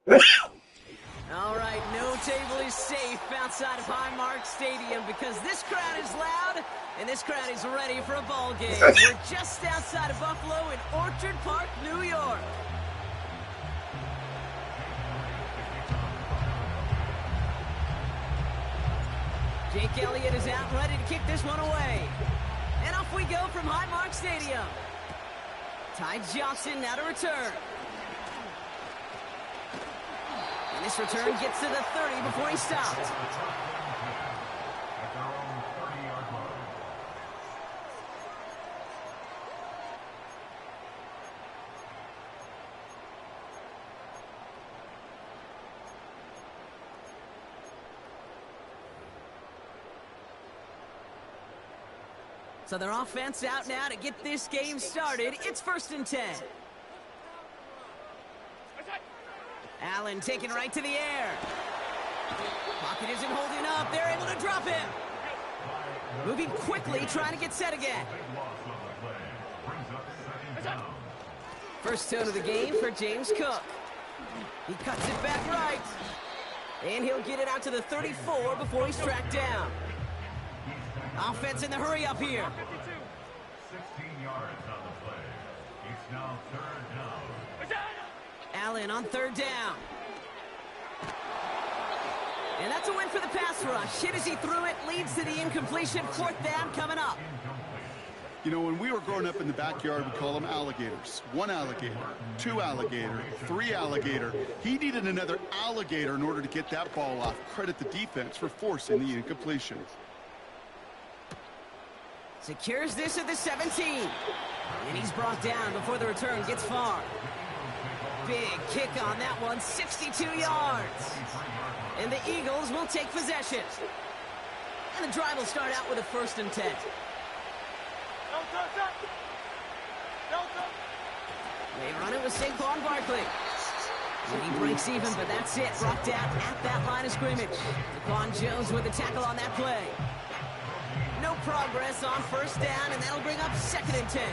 All right, no table is safe outside of Highmark Stadium because this crowd is loud and this crowd is ready for a ball game. We're just outside of Buffalo in Orchard Park, New York. Jake Elliott is out ready to kick this one away. And off we go from Highmark Stadium. Ty Johnson now to return. And this return gets to the 30 before he stopped. So their offense out now to get this game started. It's 1st and 10. Allen taking right to the air. Pocket isn't holding up. They're able to drop him. Moving quickly, trying to get set again. First tone of the game for James Cook. He cuts it back right. And he'll get it out to the 34 before he's tracked down. Offense in the hurry up here. 16 yards on the play. It's now 3rd down. Allen on 3rd down. And that's a win for the pass rush. Hit as he threw it, leads to the incompletion. 4th down coming up. You know, when we were growing up in the backyard, we call them alligators. 1 alligator, 2 alligator, 3 alligator. He needed another alligator in order to get that ball off. Credit the defense for forcing the incompletion. Secures this at the 17. And he's brought down before the return gets far. Big kick on that one, 62 yards. And the Eagles will take possession. And the drive will start out with a 1st and 10. They run it with Saquon Barkley. And he breaks even, but that's it. Brought down at that line of scrimmage. Daquan Jones with the tackle on that play. No progress on 1st down, and that'll bring up 2nd and 10.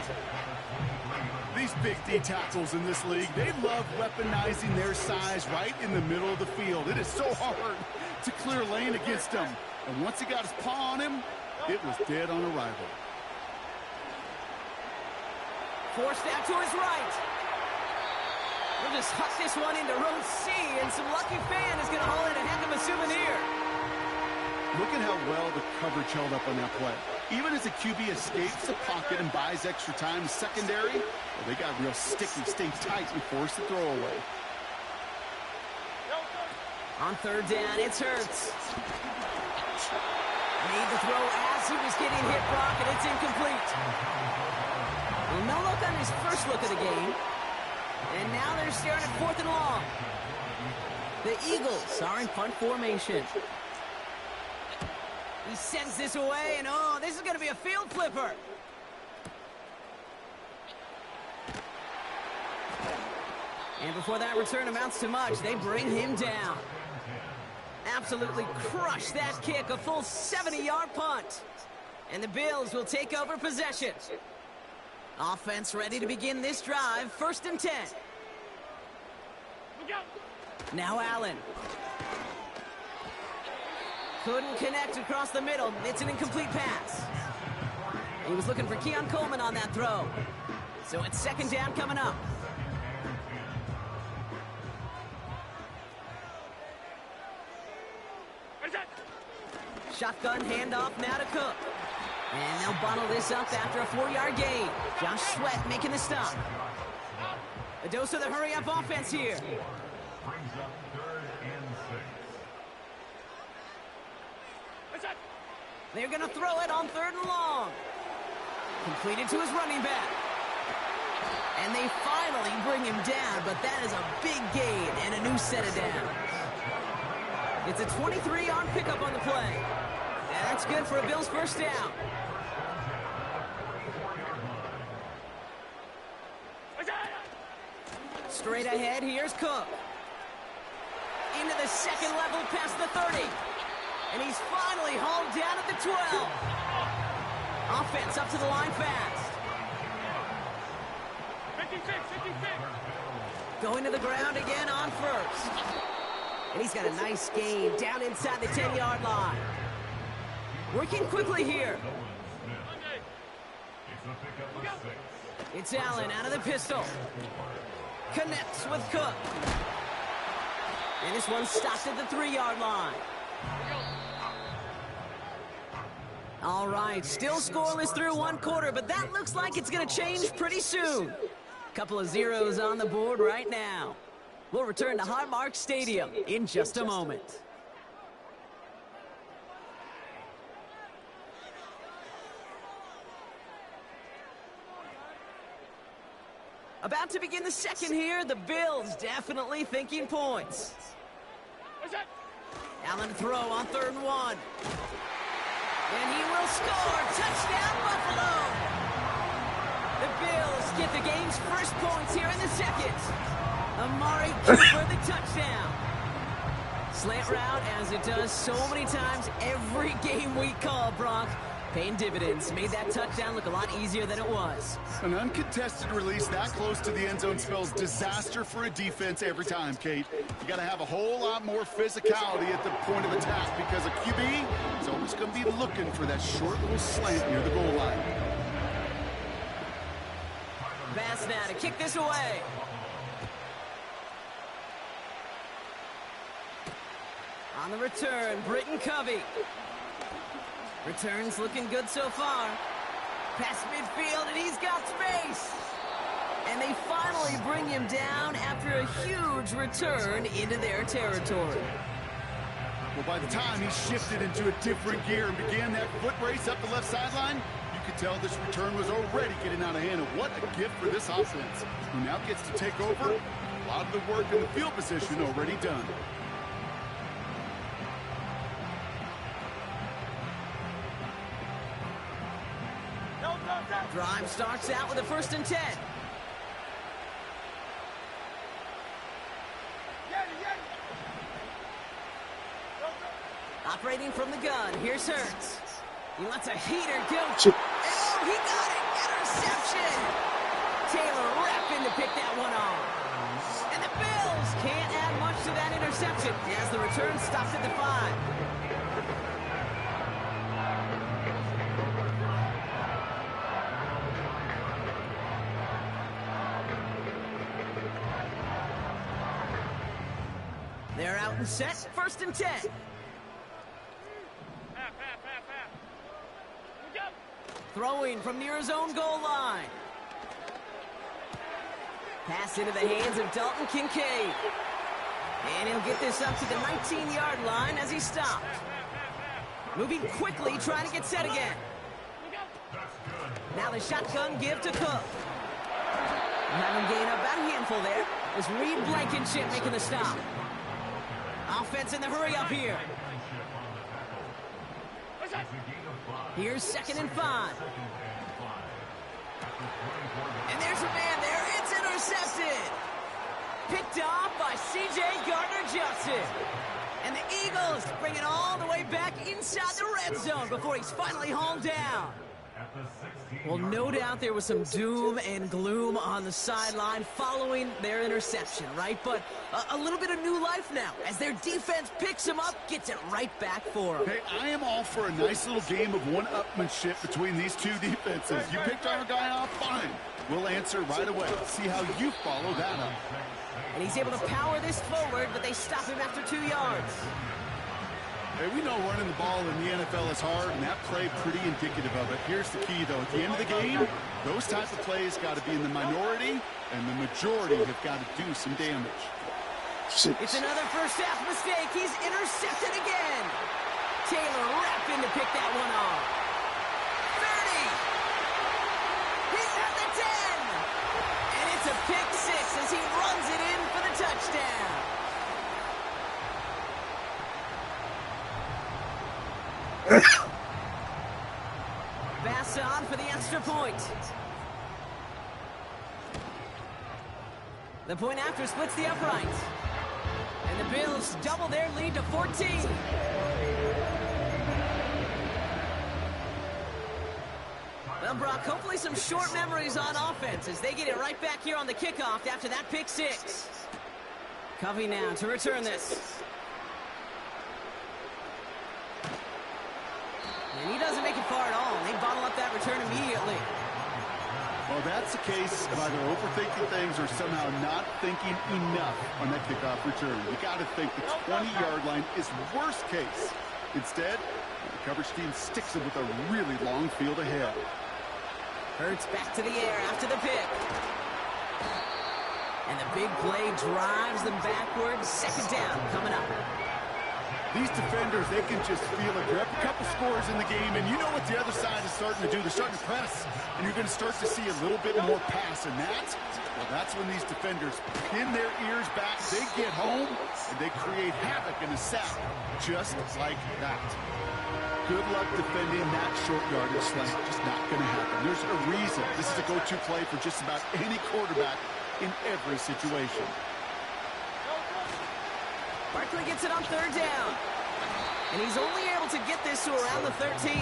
These big D tackles in this league, they love weaponizing their size right in the middle of the field. It is so hard to clear lane against them. And once he got his paw on him, it was dead on arrival. Forced out to his right. We'll just huck this one into row C, and some lucky fan is going to haul in a heck of a souvenir. Look at how well the coverage held up on that play. Even as the QB escapes the pocket and buys extra time, the secondary, well, they got real sticky, stay tight, and force the throw away. On 3rd down, it's Hurts. Made the throw as he was getting hit, Brock, and it's incomplete. Well, no look on his first look of the game. And now they're staring at 4th and long. The Eagles are in punt formation. He sends this away, and oh, this is going to be a field flipper. And before that return amounts to much, they bring him down. Absolutely crushed that kick, a full 70-yard punt. And the Bills will take over possession. Offense ready to begin this drive, 1st and 10. Now Allen. Couldn't connect across the middle. It's an incomplete pass. He was looking for Keon Coleman on that throw. So it's 2nd down coming up. Shotgun handoff now to Cook. And they'll bottle this up after a 4-yard gain. Josh Sweat making the stop. A dose of the hurry-up offense here. Brings up 3rd and 6. They're going to throw it on 3rd and long. Completed to his running back. And they finally bring him down, but that is a big gain and a new set of downs. It's a 23-yard pickup on the play. And that's good for a Bills 1st down. Straight ahead, here's Cook. Into the 2nd level past the 30. And he's finally hauled down at the 12. Offense up to the line fast. 56. Going to the ground again on first. And he's got a nice gain down inside the 10-yard line. Working quickly here. It's Allen out of the pistol. Connects with Cook. And this one stopped at the 3-yard line. All right, still scoreless through one quarter, but that looks like it's going to change pretty soon. Couple of zeros on the board right now. We'll return to Highmark Stadium in just a moment. About to begin the second here. The Bills definitely thinking points. Allen throw on 3rd and 1. And he will score. Touchdown, Buffalo. The Bills get the game's first points here in the second. Amari Cooper the touchdown. Slant route, as it does so many times every game we call, Brock. Paying dividends. Made that touchdown look a lot easier than it was. An uncontested release that close to the end zone spells disaster for a defense every time, Kate. You got to have a whole lot more physicality at the point of attack because a QB is always going to be looking for that short little slant near the goal line. Pass now to kick this away. On the return, Britton Covey. Returns looking good so far. Past midfield, and he's got space. And they finally bring him down after a huge return into their territory. Well, by the time he shifted into a different gear and began that foot race up the left sideline, you could tell this return was already getting out of hand. And what a gift for this offense, who now gets to take over. A lot of the work in the field position already done. Drive starts out with a 1st and 10. Operating from the gun, here's Hurts. He lets a heater go. Oh, he got it! Interception! Taylor rapping to pick that one off. And the Bills can't add much to that interception as the return stops at the 5. They're out and set, 1st and 10. Throwing from near his own goal line. Pass into the hands of Dalton Kincaid. And he'll get this up to the 19-yard line as he stopped. Moving quickly, trying to get set again. Now the shotgun give to Cook. Having gained about a handful there. It's Reed Blankenship making the stop. Offense in the hurry up here. Here's 2nd and 5. And there's a man there. It's intercepted. Picked off by C.J. Gardner-Johnson. And the Eagles bring it all the way back inside the red zone before he's finally hauled down. Well, no doubt there was some doom and gloom on the sideline following their interception, right? But a little bit of new life now as their defense picks him up, gets it right back for him. Hey, I am all for a nice little game of one-upmanship between these two defenses. You picked our guy off, fine. We'll answer right away. See how you follow that up. And he's able to power this forward, but they stop him after 2 yards. Hey, we know running the ball in the NFL is hard, and that play pretty indicative of it. Here's the key, though. At the end of the game, those types of plays got to be in the minority, and the majority have got to do some damage. It's another first-half mistake. He's intercepted again. Taylor rapping to pick that one off. 30. He's at the 10. And it's a pick 6 as he runs it in for the touchdown. Pass on for the extra point. The point after splits the uprights. And the Bills double their lead to 14. Well, Brock, hopefully some short memories on offense as they get it right back here on the kickoff after that pick 6. Covey now to return this. And he doesn't make it far at all. They bottle up that return immediately. Well, that's the case of either overthinking things or somehow not thinking enough on that kickoff return. You got to think the 20-yard line is worst case. Instead, the coverage team sticks them with a really long field ahead. Hurts back to the air after the pick. And the big play drives them backwards. Second down coming up. These defenders, they can just feel it. They're up a couple scores in the game, and you know what the other side is starting to do. They're starting to press, and you're going to start to see a little bit more pass. And that's when these defenders pin their ears back. They get home, and they create havoc in the sack, just like that. Good luck defending that short yardage slant. Just not going to happen. There's a reason. This is a go-to play for just about any quarterback in every situation. Barkley gets it on third down. And he's only able to get this to around the 13.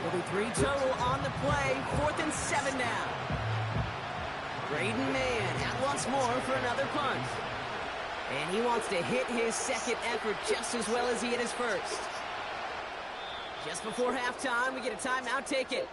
There'll be 3 total on the play. 4th and 7 now. Braden Mann out once more for another punt. And he wants to hit his second effort just as well as he hit his first. Just before halftime, we get a timeout. Take it.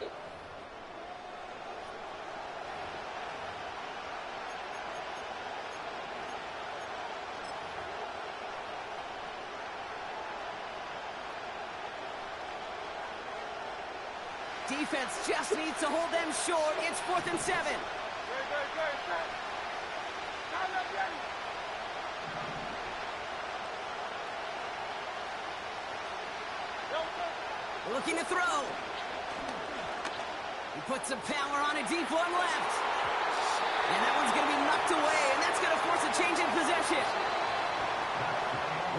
Defense just needs to hold them short. It's 4th and 7. Looking to throw. He puts some power on a deep one left. And that one's going to be knocked away, and that's going to force a change in possession.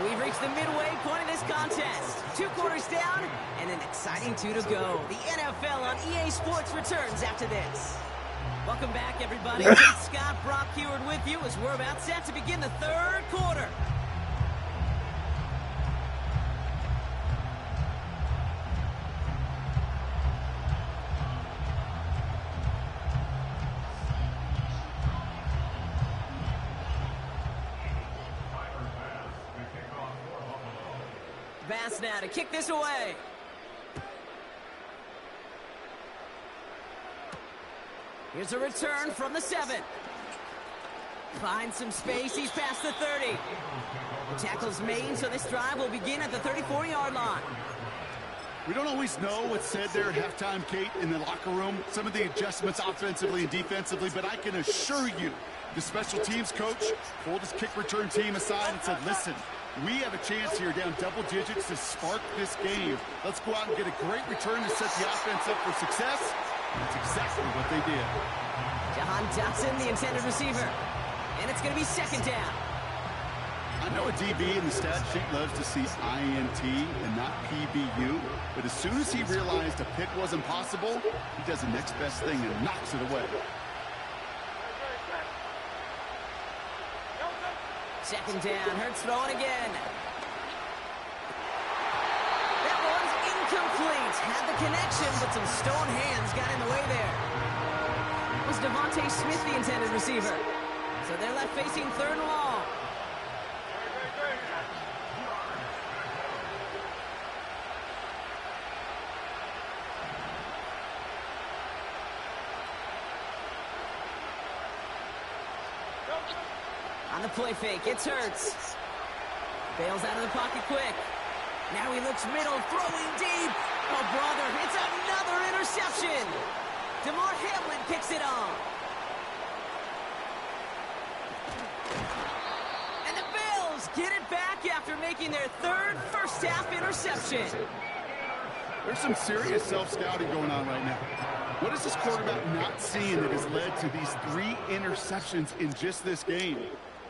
We've reached the midway point of this contest. 2 quarters down, and an exciting 2 to go. The NFL on EA Sports returns after this. Welcome back, everybody. Scott Brock Heward with you as we're about set to begin the 3rd quarter. Bass now to kick this away. Here's a return from the 7. Finds some space. He's past the 30. The tackle's made, so this drive will begin at the 34-yard line. We don't always know what's said there at halftime, Kate, in the locker room. Some of the adjustments offensively and defensively, but I can assure you the special teams coach pulled his kick return team aside and said, listen, we have a chance here down double digits to spark this game. Let's go out and get a great return to set the offense up for success. That's exactly what they did. Jahan Dotson, the intended receiver. And it's going to be 2nd down. I know a DB in the stat sheet loves to see INT and not PBU, but as soon as he realized a pick wasn't possible, he does the next best thing and knocks it away. 2nd down, Hurts throwing again. That one's incomplete. Had the connection, but some stone hands got in the way there. It was Devontae Smith, the intended receiver. So they're left facing 3rd and long. On the play fake, it's Hurts. Bails out of the pocket quick. Now he looks middle, throwing deep. Oh, brother, it's another interception. DeMar Hamlin kicks it on. And the Bills get it back after making their 3rd first-half interception. There's some serious self-scouting going on right now. What is this quarterback not seeing that has led to these 3 interceptions in just this game?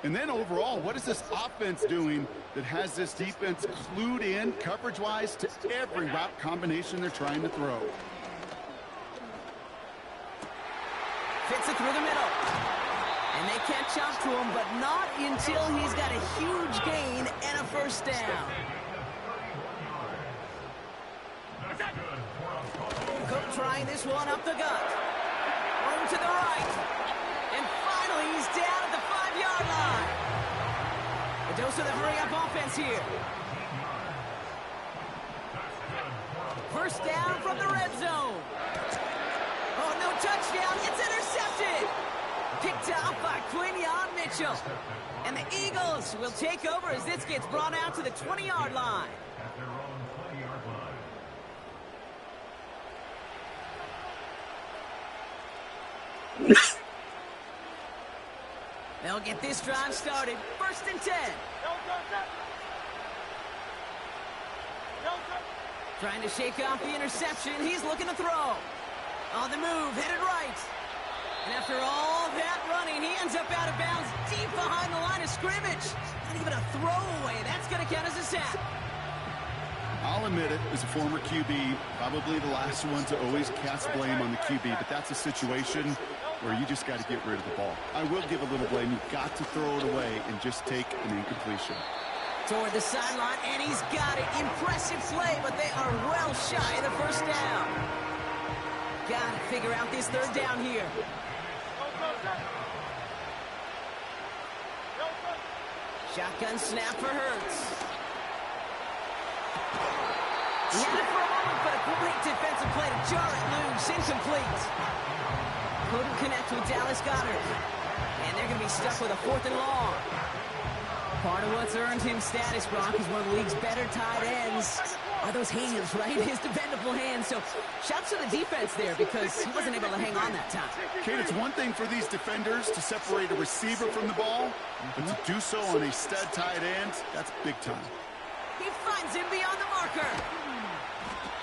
And then overall, what is this offense doing that has this defense clued in coverage-wise to every route combination they're trying to throw? Fits it through the middle. And they catch up to him, but not until he's got a huge gain and a first down. Cook trying this one up the gut. Room to the right. And finally, he's down at the 5-yard line. Dose of the hurry-up offense here. First down from the red zone. Oh, no touchdown. It's intercepted. Picked off by Quinion Mitchell. And the Eagles will take over as this gets brought out to the 20-yard line. At their own 20-yard line. They'll get this drive started. First and 10. Trying to shake off the interception. He's looking to throw. On the move, headed right. And after all that running, he ends up out of bounds deep behind the line of scrimmage. Not even a throwaway. That's going to count as a sack. I'll admit it, as a former QB, probably the last one to always cast blame on the QB, but that's a situation where you just got to get rid of the ball. I will give a little blame. You've got to throw it away and just take an incompletion. Toward the sideline, and he's got it. Impressive play, but they are well shy of the first down. Got to figure out this third down here. Shotgun snap for Hurts. He had it for a moment, but a great defensive play to jar it loose. Incomplete. Couldn't connect with Dallas Goedert. And they're going to be stuck with a 4th and long. Part of what's earned him status, Brock, is one of the league's better tight ends. Are those hands, right? His dependable hands. So shouts to the defense there because he wasn't able to hang on that time. Kate, it's one thing for these defenders to separate a receiver from the ball, but to do so on a stud tight end, that's big time. He finds him beyond the marker.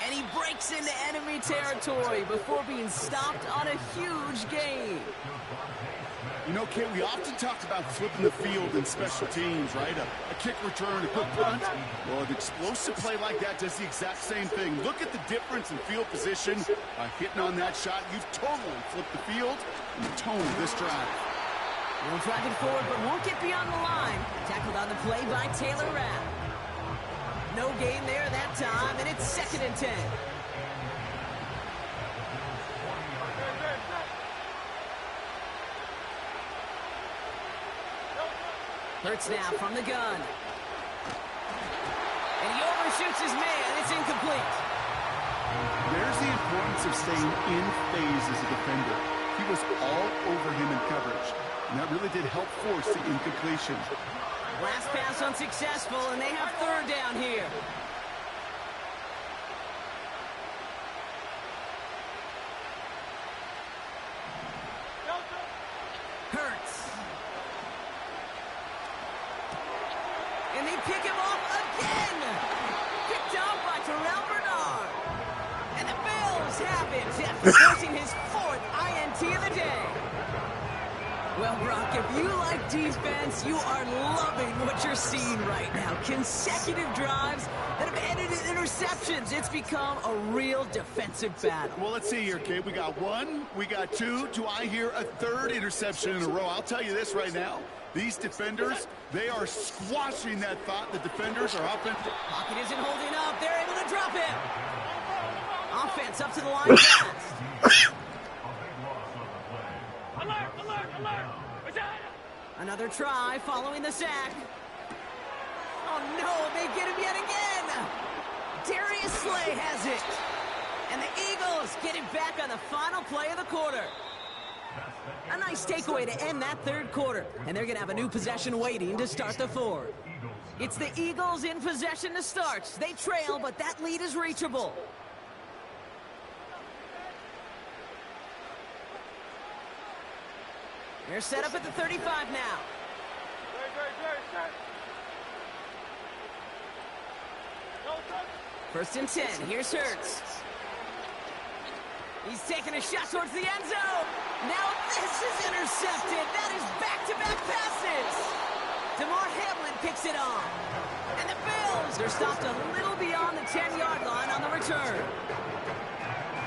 And he breaks into enemy territory before being stopped on a huge gain. You know, Kate, we often talked about flipping the field in special teams, right? A kick return, a quick punt. Well, an explosive play like that does the exact same thing. Look at the difference in field position. By hitting on that shot, you've totally flipped the field and the tone of this drive. Will drive it forward, but won't get beyond the line. Tackled on the play by Taylor Rapp. No gain there that time, and it's 2nd and 10. Hurts now from the gun. And he overshoots his man. It's incomplete. There's the importance of staying in phase as a defender. He was all over him in coverage, and that really did help force the incompletion. Last pass unsuccessful, and they have 3rd down here. Hurts. And they pick him off again. Picked off by Terrell Bernard. And the Bills have it after forcing his 4th INT of the day. Well, Brock, if you like defense, you are loving what you're seeing right now. Consecutive drives that have ended in interceptions. It's become a real defensive battle. Well, let's see here, Kate. We got 1, we got 2. Do I hear a 3rd interception in a row? I'll tell you this right now. These defenders, they are squashing that thought. The defenders are up. Pocket isn't holding up. They're able to drop him. Offense up to the line fast. Another try following the sack. Oh, no, they get him yet again. Darius Slay has it. And the Eagles get it back on the final play of the quarter. A nice takeaway to end that 3rd quarter. And they're going to have a new possession waiting to start the 4th. It's the Eagles in possession to start. They trail, but that lead is reachable. They're set up at the 35 now. First and 10. Here's Hurts. He's taking a shot towards the end zone. Now this is intercepted. That is back-to-back passes. DeMar Hamlin picks it on. And the Bills are stopped a little beyond the 10-yard line on the return.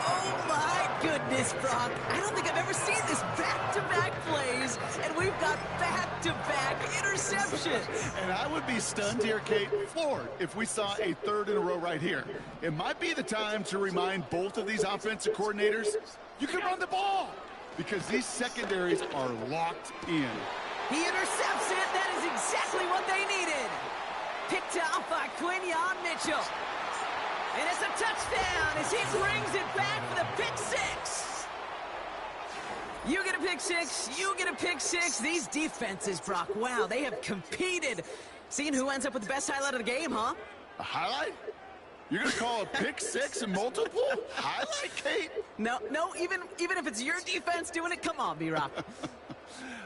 Oh, my goodness, Brock. I don't think I've ever seen this back-to-back plays, and we've got back-to-back interceptions. And I would be stunned here, Kate, floored, if we saw a 3rd in a row right here. It might be the time to remind both of these offensive coordinators, you can run the ball, because these secondaries are locked in. He intercepts it. That is exactly what they needed. Quinion Mitchell. And it's a touchdown as he brings it back for the pick six. You get a pick six, you get a pick six. These defenses, Brock, wow, they have competed. Seeing who ends up with the best highlight of the game, huh? A highlight? You're going to call a pick six and multiple? Highlight, Kate? No, even if it's your defense doing it, come on, B-Rock.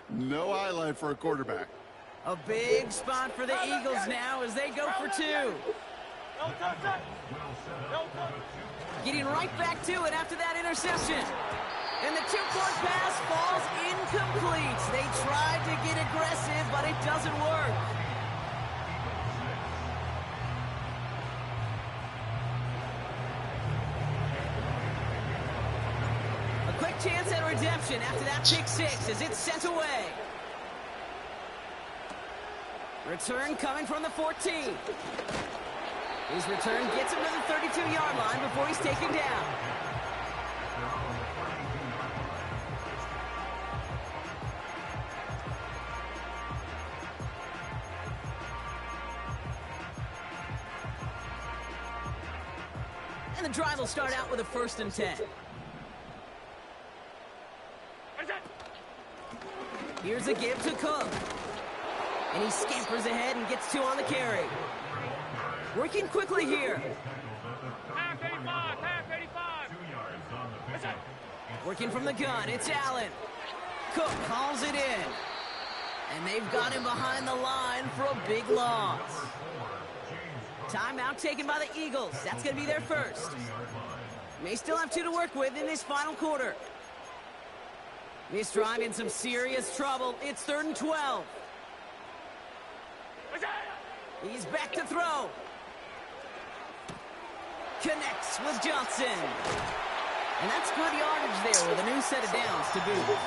No highlight for a quarterback. A big spot for the Eagles now as they go for two. Getting right back to it after that interception. And the two-point pass falls incomplete. They tried to get aggressive, but it doesn't work. A quick chance at redemption after that pick six as it's sent away. Return coming from the 14. His return gets him to the 32-yard line before he's taken down. And the drive will start out with a 1st and 10. Here's a give to Cook. And he scampers ahead and gets 2 on the carry. Working quickly here. Half 85. Working from the gun, it's Allen. Cook calls it in. And they've got him behind the line for a big loss. Timeout taken by the Eagles. That's going to be their first. May still have 2 to work with in this final quarter. This drive in some serious trouble. It's 3rd and 12. He's back to throw. Connects with Johnson. And that's good yardage there with a new set of downs to boot.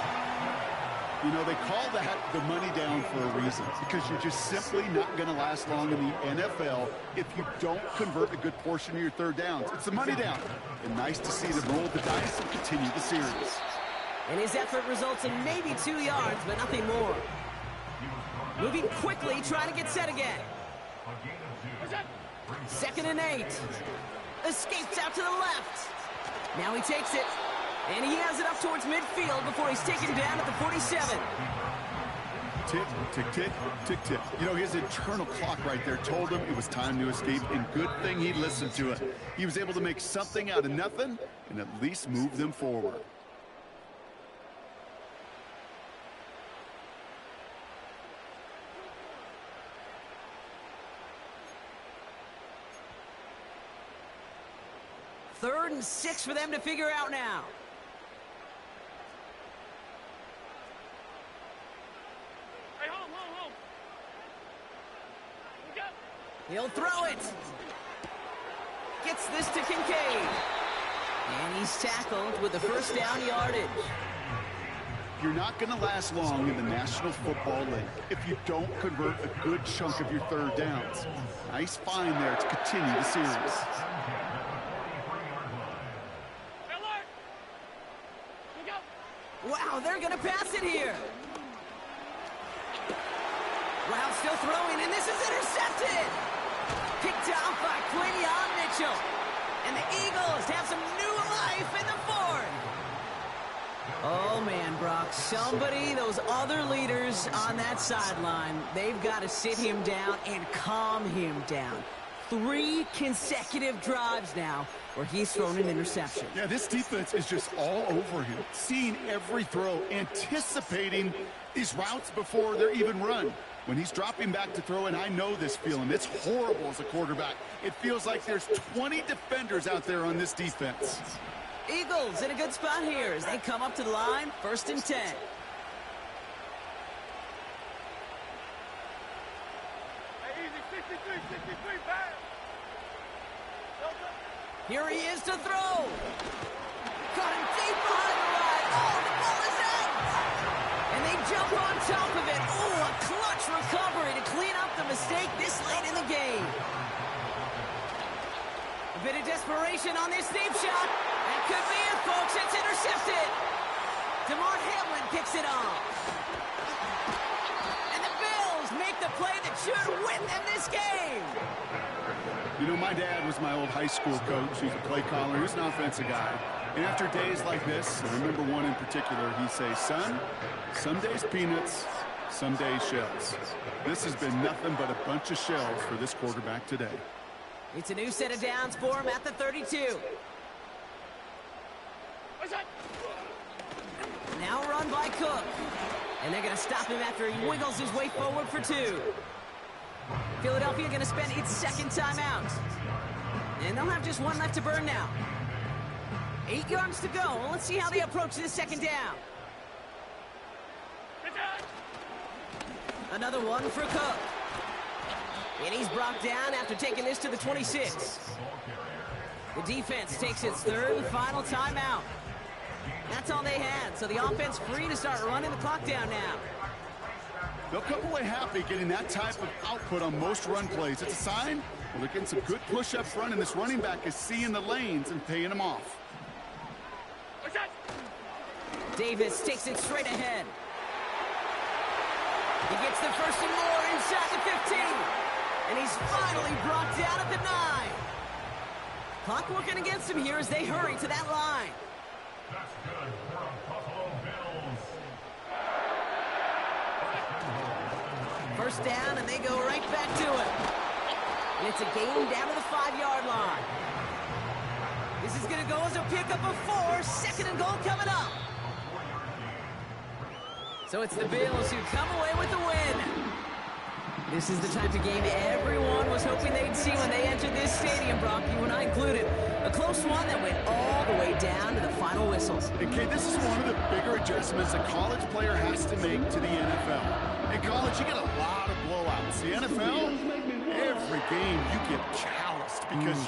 You know, they call that the money down for a reason, because you're just simply not going to last long in the NFL if you don't convert a good portion of your 3rd downs. It's the money down. And nice to see them roll the dice and continue the series. And his effort results in maybe 2 yards, but nothing more. Moving quickly, trying to get set again. 2nd and 8. Escapes out to the left. Now he takes it. And he has it up towards midfield before he's taken down at the 47. Tick, tick, tick, tick, tick. You know, his internal clock right there told him it was time to escape, and good thing he listened to it. He was able to make something out of nothing and at least move them forward. Third and 6 for them to figure out now. Hey, hold. He'll throw it. Gets this to Kincaid. And he's tackled with the 1st down yardage. You're not going to last long in the National Football League if you don't convert a good chunk of your 3rd downs. Nice find there to continue the series. Wow, they're going to pass it here. Wow, still throwing, and this is intercepted. Picked off by Quinion Mitchell. And the Eagles have some new life in the 4th. Oh, man, Brock, somebody, those other leaders on that sideline, they've got to sit him down and calm him down. 3 consecutive drives now where he's thrown an interception. Yeah, this defense is just all over him, seeing every throw, anticipating these routes before they're even run. When he's dropping back to throw, and I know this feeling, it's horrible as a quarterback. It feels like there's 20 defenders out there on this defense. Eagles in a good spot here as they come up to the line, 1st and 10. Hey, easy, 63, back. Here he is to throw. Got him deep behind the line. Oh, the ball is out. And they jump on top of it. Oh, a clutch recovery to clean up the mistake this late in the game. A bit of desperation on this deep shot. That could be it, folks. It's intercepted. DeMar Hamlin picks it off. And the Bills make make the play that should win them this game. You know, my dad was my old high school coach. He's a play caller. He was an offensive guy. And after days like this, I remember one in particular, he'd say, son, some days peanuts, some days shells. This has been nothing but a bunch of shells for this quarterback today. It's a new set of downs for him at the 32. Now run by Cook. And they're going to stop him after he wiggles his way forward for 2. Philadelphia going to spend its second timeout. And they'll have just one left to burn now. 8 yards to go. Well, let's see how they approach this second down. Another one for Cook. And he's brought down after taking this to the 26. The defense takes its third and final timeout. That's all they had, so the offense free to start running the clock down now. They'll come away happy getting that type of output on most run plays. It's a sign, well, they're getting some good push up front, and this running back is seeing the lanes and paying them off. Davis takes it straight ahead. He gets the first and more inside the 15. And he's finally brought down at the 9. Clock working against him here as they hurry to that line. That's good for the Buffalo Bills. First down, and they go right back to it. And it's a gain down to the 5-yard line. This is going to go as a pickup of 4. Second and goal coming up. So it's the Bills who come away with the win. This is the type of game everyone was hoping they'd see when they entered this stadium, Brock, you and I included. A close one that went all the way down to the final whistles. And Kate, this is one of the bigger adjustments a college player has to make to the NFL. In college, you get a lot of blowouts. The NFL, every game you get calloused because